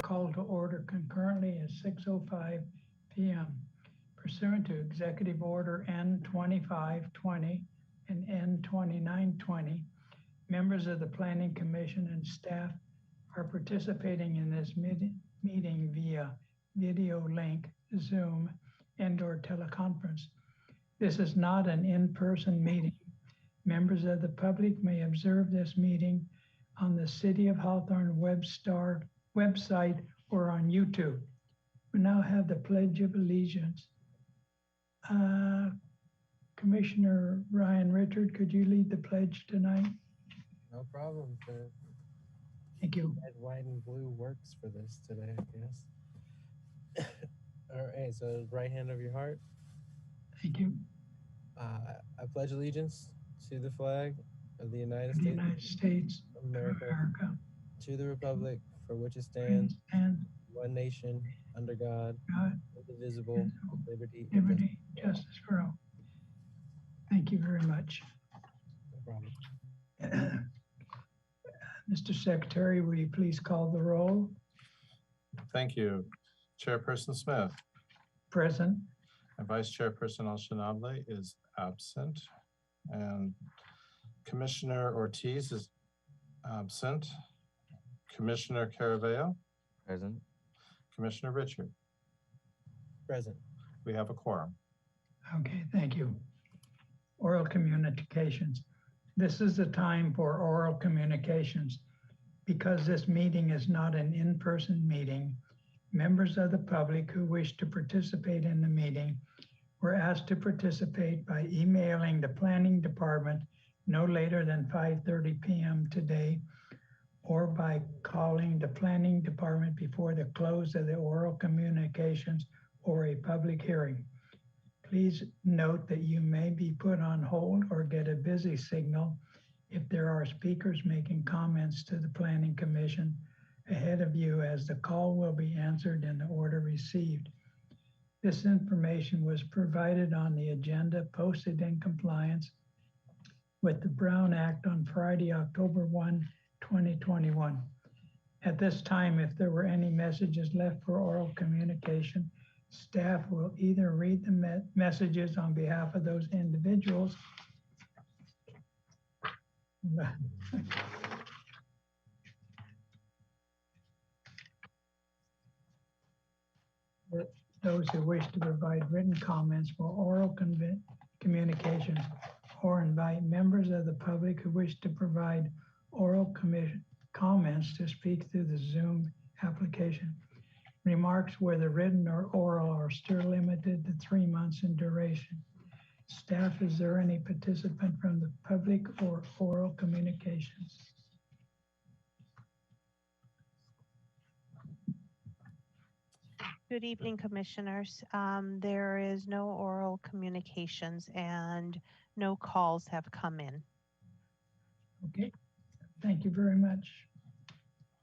Call to order concurrently at 6:05 p.m. Pursuant to Executive Order N2520 and N2920, members of the Planning Commission and staff are participating in this meeting via video link, Zoom, and/or teleconference. This is not an in-person meeting. Members of the public may observe this meeting on the City of Hawthorne website or on YouTube. We now have the Pledge of Allegiance. Commissioner Ryan Richard, could you lead the pledge tonight? No problem. The Thank you. red, white, and blue works for this today, I guess. All right, so right hand over your heart. Thank you. I pledge allegiance to the flag of the United The States United States of of America, America, to the republic for which it stands, and one nation, under God, God, indivisible, with liberty and liberty, justice for all. Thank you very much. No problem. Mr. Secretary, will you please call the roll? Thank you. Chairperson Smith Present. and Vice Chairperson Al-Shanable is absent. And Commissioner Ortiz is absent. Commissioner Caraveo, Present. Commissioner Richard. Present. We have a quorum. Okay, thank you. Oral communications. This is the time for oral communications. Because this meeting is not an in-person meeting, members of the public who wish to participate in the meeting were asked to participate by emailing the planning department no later than 5:30 p.m. today, or by calling the planning department before the close of the oral communications or a public hearing. Please note that you may be put on hold or get a busy signal if there are speakers making comments to the Planning Commission ahead of you, as the call will be answered in the order received. This information was provided on the agenda posted in compliance with the Brown Act on Friday, October 1, 2021. At this time, if there were any messages left for oral communication, staff will either read the messages on behalf of those individuals those who wish to provide written comments for oral communications, or invite members of the public who wish to provide oral comments to speak through the Zoom application. Remarks, whether written or oral, are still limited to 3 months in duration. Staff, is there any participant from the public or oral communications? Good evening, commissioners. There is no oral communications and no calls have come in. Okay, thank you very much.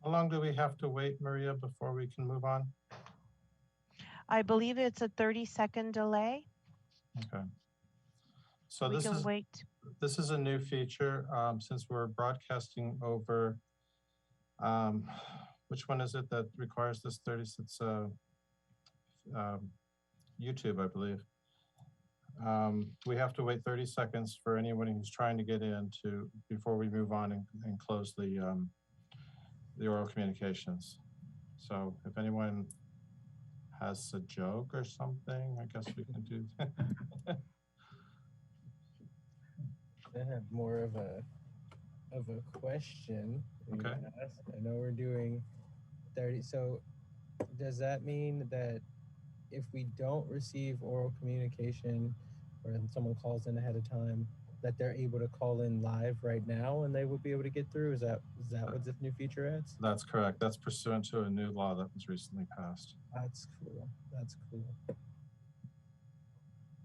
How long do we have to wait, Maria, before we can move on? I believe it's a 30-second delay. Okay. So We can wait. this is a new feature since we're broadcasting over, which one is it that requires this 30? It's YouTube, I believe. We have to wait 30 seconds for anyone who's trying to get in before we move on and close the oral communications. So if anyone has a joke or something, I guess we can do that. I have more of a question. we Okay. asked. I know we're doing 30. So does that mean that if we don't receive oral communication or someone calls in ahead of time, that they're able to call in live right now and they will be able to get through? Is that what this new feature adds? That's correct. That's pursuant to a new law that was recently passed. That's cool. That's cool.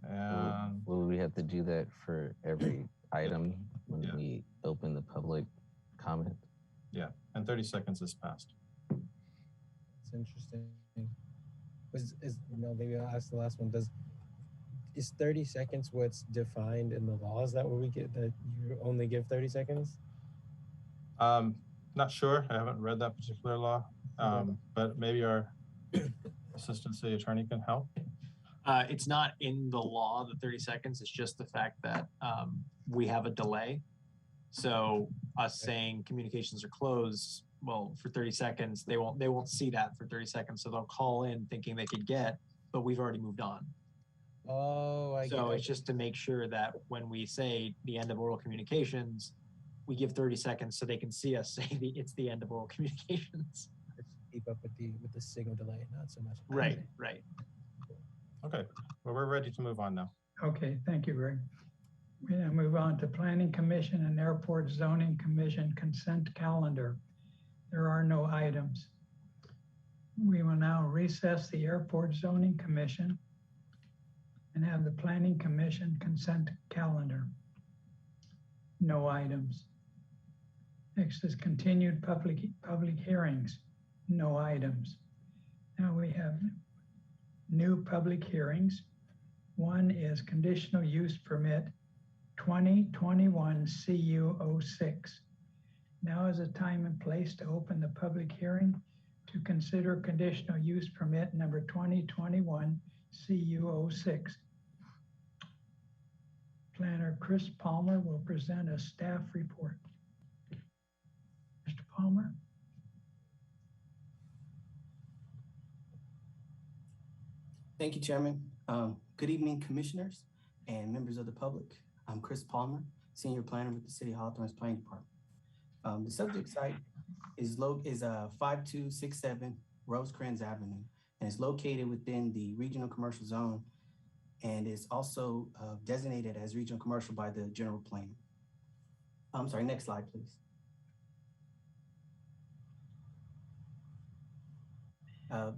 And Will we have to do that for every item when Yeah. we open the public comment? yeah, and 30 seconds has passed. It's interesting. Maybe I'll ask the last one. Is 30 seconds what's defined in the law? Is that what we get, that you only give 30 seconds? Not sure. I haven't read that particular law, but maybe our assistant city attorney can help. It's not in the law, the 30 seconds. It's just the fact that we have a delay. So us saying communications are closed, well, for 30 seconds, they won't see that for 30 seconds. So they'll call in thinking they could get, but we've already moved on. Oh, So it's just to make sure that when we say the end of oral communications, we give 30 seconds so they can see us say it's the end of oral communications. keep up with the signal delay, not so much. Right, right. Okay, well, we're ready to move on now. Okay, thank you, Greg. We now move on to Planning Commission and Airport Zoning Commission consent calendar. There are no items. We will now recess the Airport Zoning Commission and have the Planning Commission consent calendar. No items. Next is continued public hearings. No items. Now we have new public hearings. One is conditional use permit 2021 CU06. Now is the time and place to open the public hearing to consider conditional use permit number 2021 CU06. Planner Chris Palmer will present a staff report. Mr. Palmer? Thank you, Chairman. Good evening, commissioners and members of the public. I'm Chris Palmer, Senior Planner with the City of Hawthorne's Planning Department. The subject site is 5267 Rosecrans Avenue, and it's located within the Regional Commercial Zone, and is also designated as Regional Commercial by the General Plan. I'm sorry, next slide, please.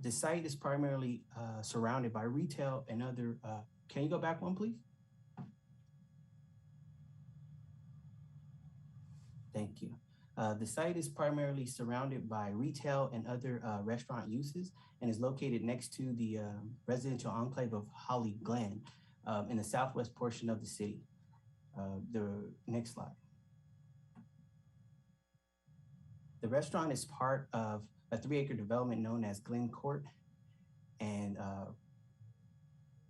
The site is primarily surrounded by retail and other, can you go back one, please? Thank you. The site is primarily surrounded by retail and other restaurant uses and is located next to the residential enclave of Holly Glen in the southwest portion of the city. The next slide. The restaurant is part of a 3-acre development known as Glen Court, and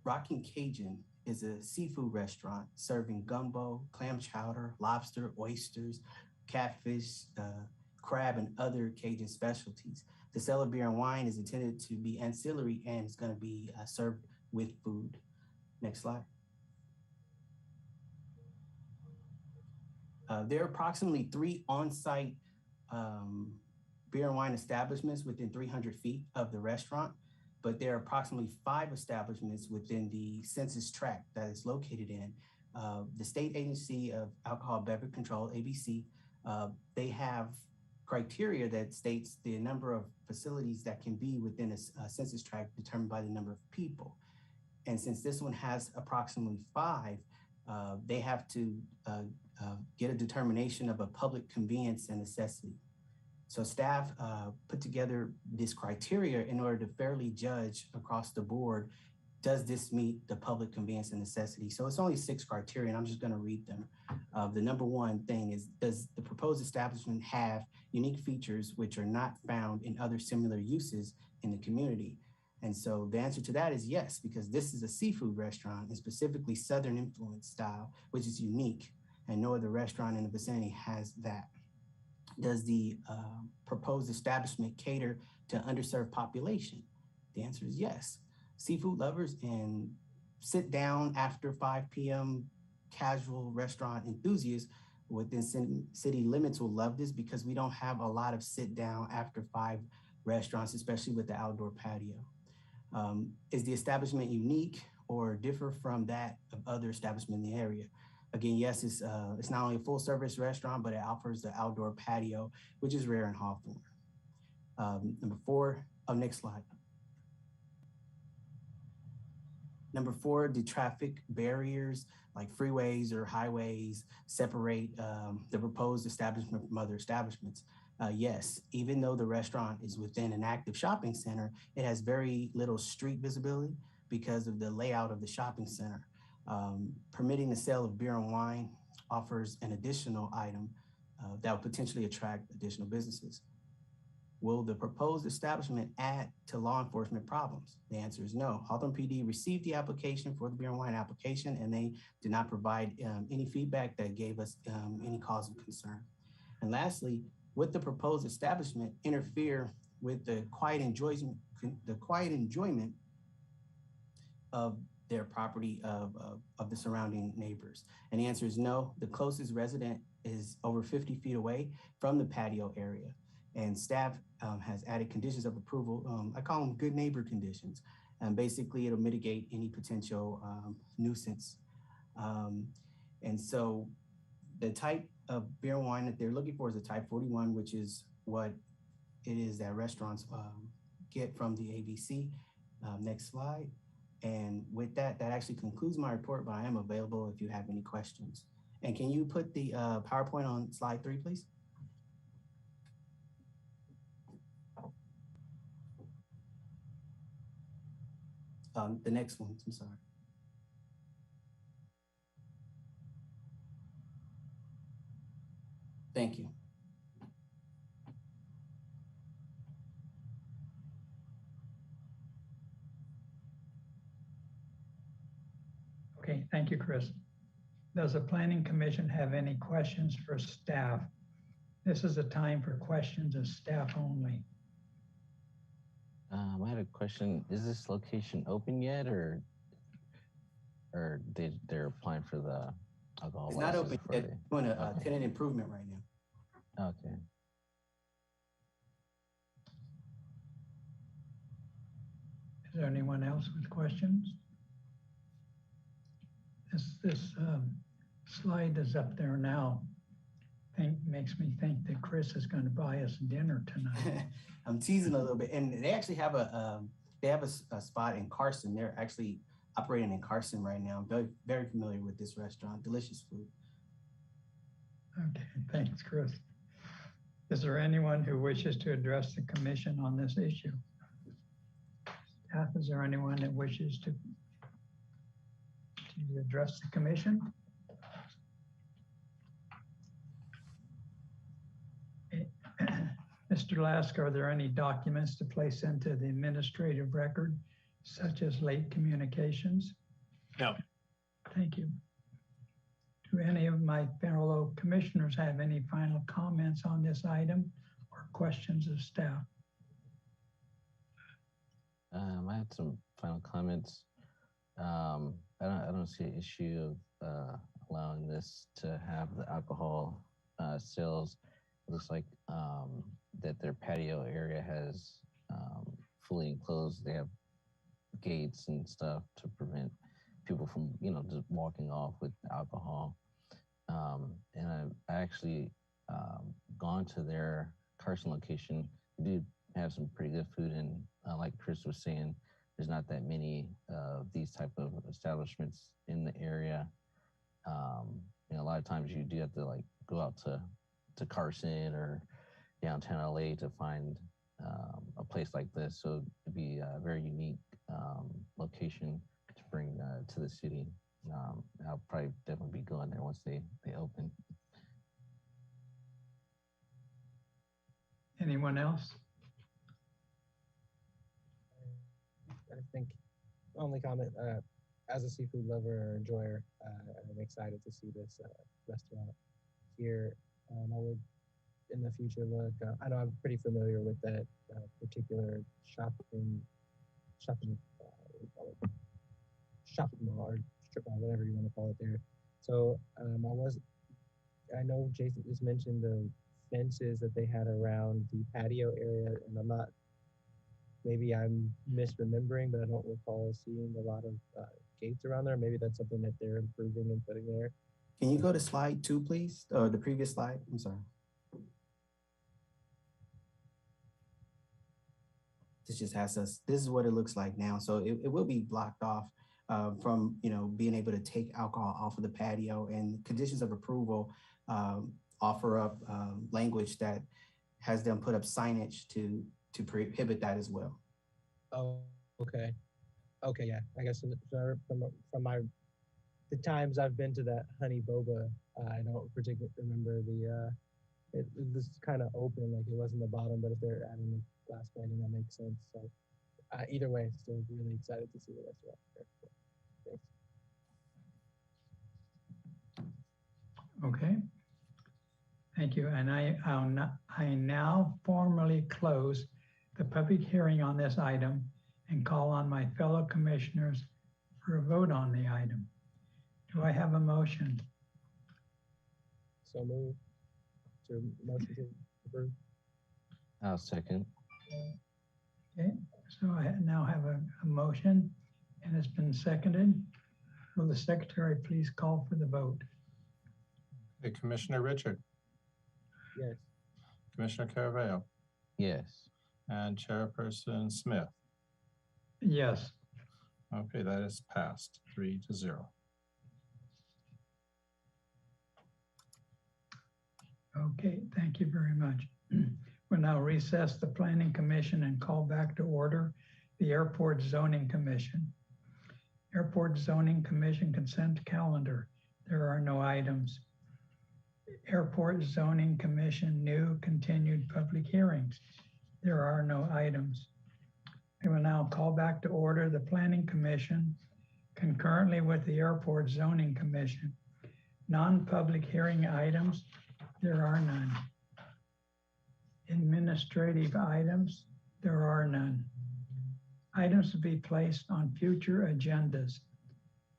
Rockin' Cajun is a seafood restaurant serving gumbo, clam chowder, lobster, oysters, catfish, crab, and other Cajun specialties. The sale of beer and wine is intended to be ancillary and it's going to be served with food. Next slide. There are approximately 3 on-site beer and wine establishments within 300 feet of the restaurant, but there are approximately 5 establishments within the census tract that is located in. The State Agency of Alcohol Beverage Control, ABC, they have criteria that states the number of facilities that can be within a census tract determined by the number of people. And since this one has approximately 5, they have to get a determination of a public convenience and necessity. So staff put together this criteria in order to fairly judge across the board, does this meet the public convenience and necessity? So it's only 6 criteria, and I'm just going to read them. The number 1 thing is, does the proposed establishment have unique features which are not found in other similar uses in the community? And so the answer to that is yes, because this is a seafood restaurant and specifically Southern influence style, which is unique, and no other restaurant in the vicinity has that. Does the proposed establishment cater to underserved population? The answer is yes. Seafood lovers and sit down after 5 p.m. casual restaurant enthusiasts within city limits will love this because we don't have a lot of sit down after 5 restaurants, especially with the outdoor patio. Is the establishment unique or differ from that of other establishments in the area? Again, yes, it's not only a full service restaurant, but it offers the outdoor patio, which is rare in Hawthorne. Number 4, next slide. Number 4, the traffic barriers like freeways or highways separate the proposed establishment from other establishments. Yes, even though the restaurant is within an active shopping center, it has very little street visibility because of the layout of the shopping center. Permitting the sale of beer and wine offers an additional item that will potentially attract additional businesses. Will the proposed establishment add to law enforcement problems? The answer is no. Hawthorne PD received the application for the beer and wine application, and they did not provide any feedback that gave us any cause of concern. And lastly, would the proposed establishment interfere with the quiet enjoyment of their property of the surrounding neighbors? And the answer is no. The closest resident is over 50 feet away from the patio area. And staff has added conditions of approval. I call them good neighbor conditions. And basically it'll mitigate any potential nuisance. And so the type of beer and wine that they're looking for is a type 41, which is what it is that restaurants get from the ABC. Next slide. And with that, that actually concludes my report, but I am available if you have any questions. And can you put the PowerPoint on slide 3, please? The next one, I'm sorry. Thank you. Okay, thank you, Chris. Does the Planning Commission have any questions for staff? This is a time for questions of staff only. I had a question. Is this location open yet, or they're applying for the alcohol It's not open license yet. Doing a tenant improvement right now. Okay. Is there anyone else with questions? This slide is up there now. Makes me think that Chris is going to buy us dinner tonight. I'm teasing a little bit, and they actually have a spot in Carson. They're actually operating in Carson right now. I'm very, very familiar with this restaurant. Delicious food. Okay, thanks, Chris. Is there anyone who wishes to address the commission on this issue? Staff, is there anyone that wishes to address the commission? Mr. Lask, are there any documents to place into the administrative record, such as late communications? No. Thank you. Do any of my fellow commissioners have any final comments on this item or questions of staff? I had some final comments. I don't see an issue of allowing this to have the alcohol sales. It looks like that their patio area has fully enclosed. They have gates and stuff to prevent people from, just walking off with alcohol. And I actually gone to their Carson location. They do have some pretty good food, and like Chris was saying, there's not that many of these type of establishments in the area. A lot of times you do have to go out to Carson or downtown LA to find a place like this. So it'd be a very unique location to bring to the city. I'll probably definitely be going there once they open. Anyone else? I think only comment, as a seafood lover or enjoyer, I'm excited to see this restaurant here. I would in the future look, I know I'm pretty familiar with that particular shopping mall or strip mall, whatever you want to call it there. I know Jason just mentioned the fences that they had around the patio area, and maybe I'm misremembering, but I don't recall seeing a lot of gates around there. Maybe that's something that they're improving and putting there. Can you go to slide 2, please? The previous slide, I'm sorry. This just has us, this is what it looks like now. So it will be blocked off from, being able to take alcohol off of the patio, and conditions of approval offer up language that has them put up signage to prohibit that as well. Oh, okay. Okay, yeah. I guess from the times I've been to that Honey Boba, I don't particularly remember it was kind of open, like it wasn't the bottom, but if they're adding the glass lighting, that makes sense. So either way, still really excited to see the restaurant there. Thanks. Okay. Thank you. And I now formally close the public hearing on this item and call on my fellow commissioners for a vote on the item. Do I have a motion? So move to motion to approve. I'll second. Okay, so I now have a motion and it's been seconded. Will the secretary please call for the vote? Okay, Commissioner Richard, Yes. Commissioner Caravello, Yes. and Chairperson Smith. Yes. Okay, that is passed 3-0. Okay, thank you very much. We'll now recess the Planning Commission and call back to order the Airport Zoning Commission. Airport Zoning Commission consent calendar. There are no items. Airport Zoning Commission new continued public hearings. There are no items. I will now call back to order the Planning Commission concurrently with the Airport Zoning Commission. Non-public hearing items, there are none. Administrative items, there are none. Items to be placed on future agendas.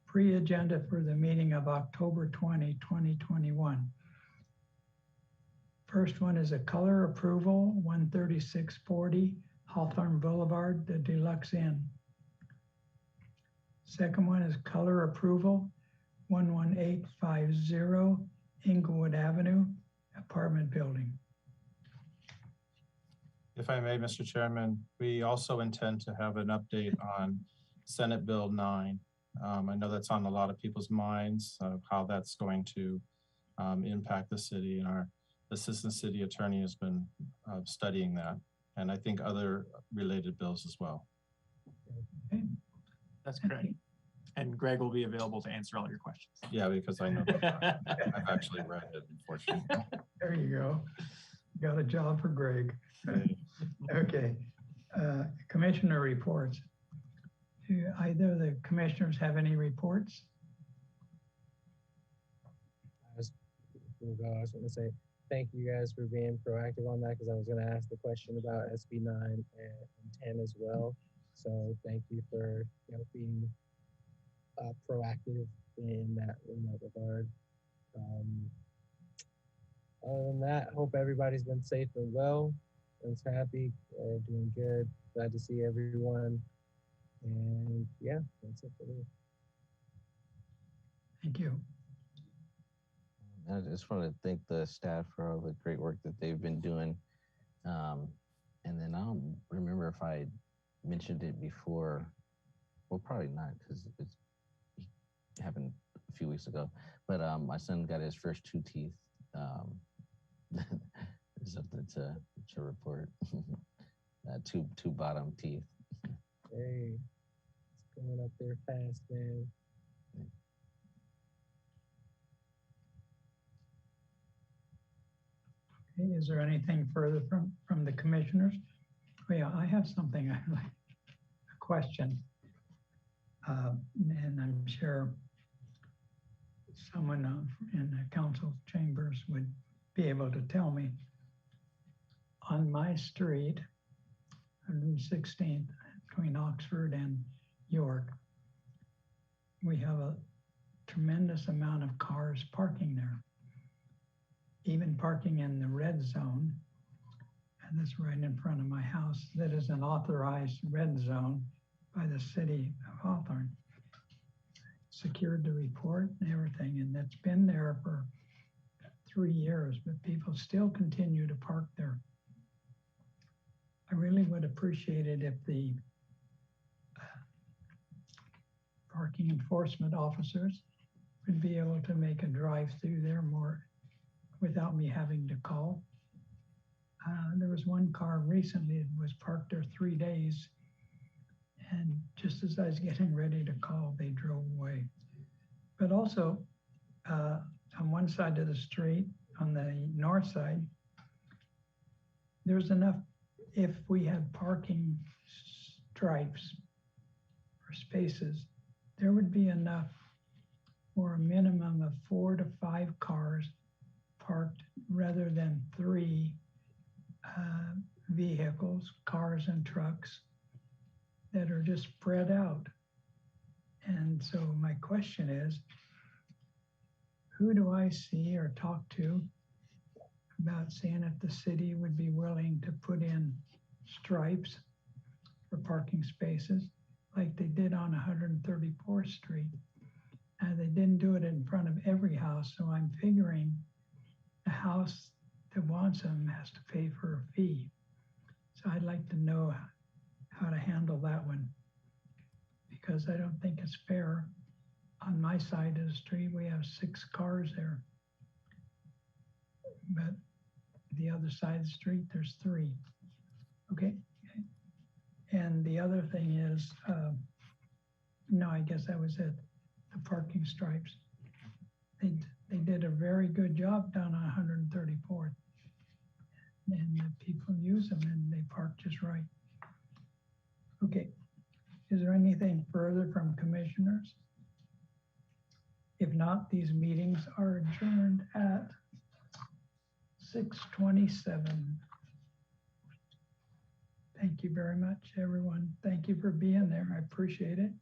Pre-agenda for the meeting of October 20, 2021. First one is a color approval, 13640 Hawthorne Boulevard, the Deluxe Inn. Second one is color approval, 11850 Inglewood Avenue, apartment building. If I may, Mr. Chairman, we also intend to have an update on Senate Bill 9. I know that's on a lot of people's minds of how that's going to impact the city, and our assistant city attorney has been studying that, and I think other related bills as well. Okay. That's correct. And Greg will be available to answer all your questions. Yeah, because I know I've actually read it, unfortunately. There you go. Got a job for Greg. Okay. Commissioner reports. Do either of the commissioners have any reports? I was going to say thank you guys for being proactive on that, because I was going to ask the question about SB 9 and 10 as well. So thank you for being proactive in that regard. Other than that, hope everybody's been safe and well. Everyone's happy, doing good. Glad to see everyone. And yeah, that's it for me. Thank you. I just want to thank the staff for all the great work that they've been doing. And then I don't remember if I mentioned it before. Well, probably not, because it happened a few weeks ago. But my son got his first 2 teeth. Something to report. Two bottom teeth. Hey, it's going up there fast, man. Okay, is there anything further from the commissioners? Oh yeah, I have something, a question. And I'm sure someone in the council chambers would be able to tell me. On my street, 116th, between Oxford and York, we have tremendous amount of cars parking there, even parking in the red zone. And that's right in front of my house. That is an authorized red zone by the city of Hawthorne. Secured the report and everything, and that's been there for 3 years, but people still continue to park there. I really would appreciate it if the parking enforcement officers would be able to make a drive through there more without me having to call. There was one car recently that was parked there 3 days, and just as I was getting ready to call, they drove away. But also, on one side of the street, on the north side, there's enough, if we had parking stripes or spaces, there would be enough for a minimum of 4 to 5 cars parked rather than 3 vehicles, cars and trucks that are just spread out. And so my question is, who do I see or talk to about seeing if the city would be willing to put in stripes for parking spaces like they did on 134th Street? And they didn't do it in front of every house, so I'm figuring the house that wants them has to pay for a fee. So I'd like to know how to handle that one, because I don't think it's fair. On my side of the street, we have 6 cars there, but the other side of the street, there's 3. Okay. And the other thing is, no, I guess that was it, the parking stripes. They did a very good job down on 134th. And the people use them and they park just right. Okay. Is there anything further from commissioners? If not, these meetings are adjourned at 6:27. Thank you very much, everyone. Thank you for being there. I appreciate it.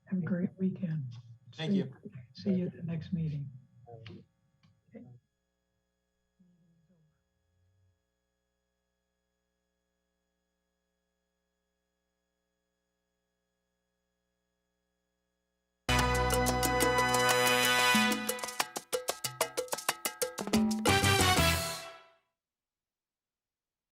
Have a great weekend. Thank you. See you at the next meeting.